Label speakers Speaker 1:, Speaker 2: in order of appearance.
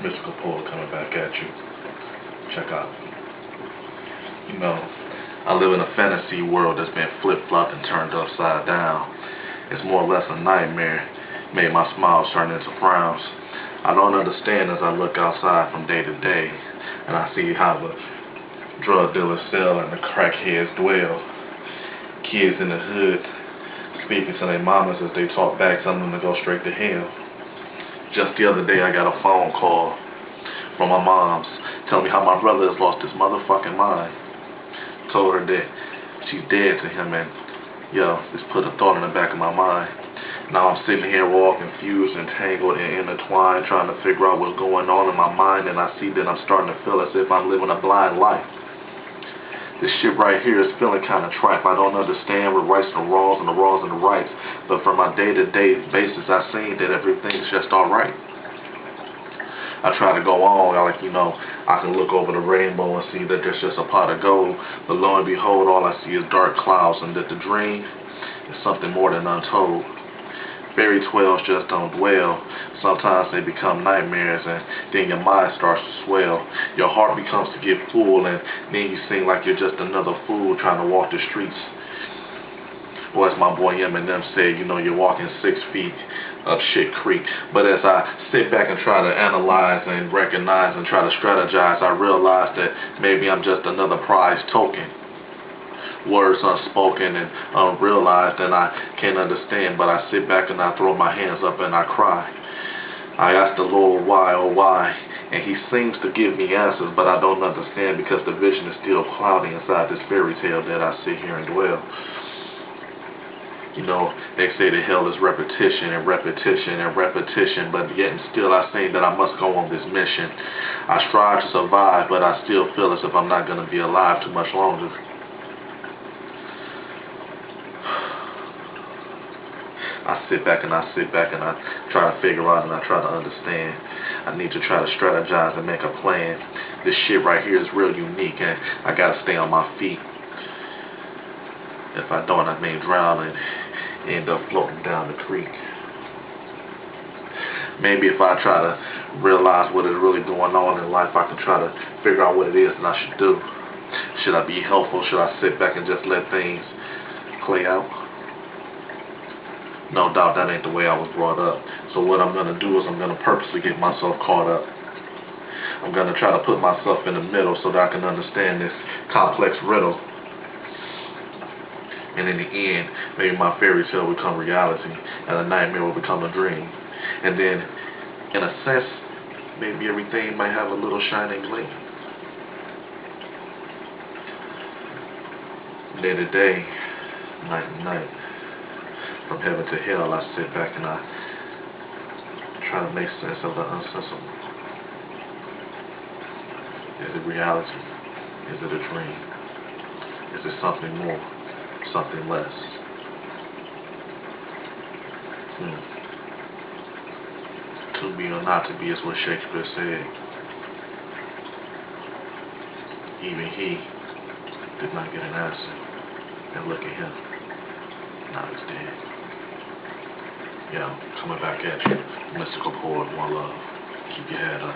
Speaker 1: Mystical Poet coming back at you. Check out. You know, I live in a fantasy world that's been flip-flopped and turned upside down. It's more or less a nightmare, made my smiles turn into frowns. I don't understand as I look outside from day to day, and I see how the drug dealers sell and the crackheads dwell. Kids in the hood speaking to their mamas as they talk back, telling them to go straight to hell. Just the other day I got a phone call from my mom's telling me how my brother has lost his motherfucking mind. Told her that she's dead to him, and just put a thought in the back of my mind. Now I'm sitting here all confused and tangled and intertwined, trying to figure out what's going on in my mind, and I see that I'm starting to feel as if I'm living a blind life. This shit right here is feeling kind of trap. I don't understand the rights and the wrongs and the wrongs and the rights, but from my day-to-day basis, I've seen that everything's just alright. I try to go on, I can look over the rainbow and see that there's just a pot of gold, but lo and behold, all I see is dark clouds, and that the dream is something more than untold. Fairy tales just don't dwell. Sometimes they become nightmares, and then your mind starts to swell. Your heart becomes to get full, and then you seem like you're just another fool trying to walk the streets. Or as my boy Eminem said, you're walking 6 feet up shit creek. But as I sit back and try to analyze and recognize and try to strategize, I realize that maybe I'm just another prize token. Words unspoken and unrealized, and I can't understand, but I sit back and I throw my hands up and I cry. I ask the Lord why, oh why, and he seems to give me answers, but I don't understand because the vision is still cloudy inside this fairy tale that I sit here and dwell. They say that hell is repetition and repetition and repetition, but yet and still I say that I must go on this mission. I strive to survive, but I still feel as if I'm not going to be alive too much longer. I sit back and I try to figure out and I try to understand. I need to try to strategize and make a plan. This shit right here is real unique, and I gotta stay on my feet. If I don't, I may drown and end up floating down the creek. Maybe if I try to realize what is really going on in life, I can try to figure out what it is that I should do. Should I be helpful? Should I sit back and just let things play out? No doubt that ain't the way I was brought up. So what I'm going to do is I'm going to purposely get myself caught up. I'm going to try to put myself in the middle so that I can understand this complex riddle. And in the end, maybe my fairy tale will become reality and a nightmare will become a dream. And then, in a sense, maybe everything might have a little shining gleam. Day to day, night to night. From heaven to hell, I sit back and I try to make sense of the unsensible. Is it reality? Is it a dream? Is it something more? Something less? To be or not to be is what Shakespeare said. Even he did not get an answer. And look at him. Now he's dead. Coming back at you. Mystical Poet, one love. Keep your head up.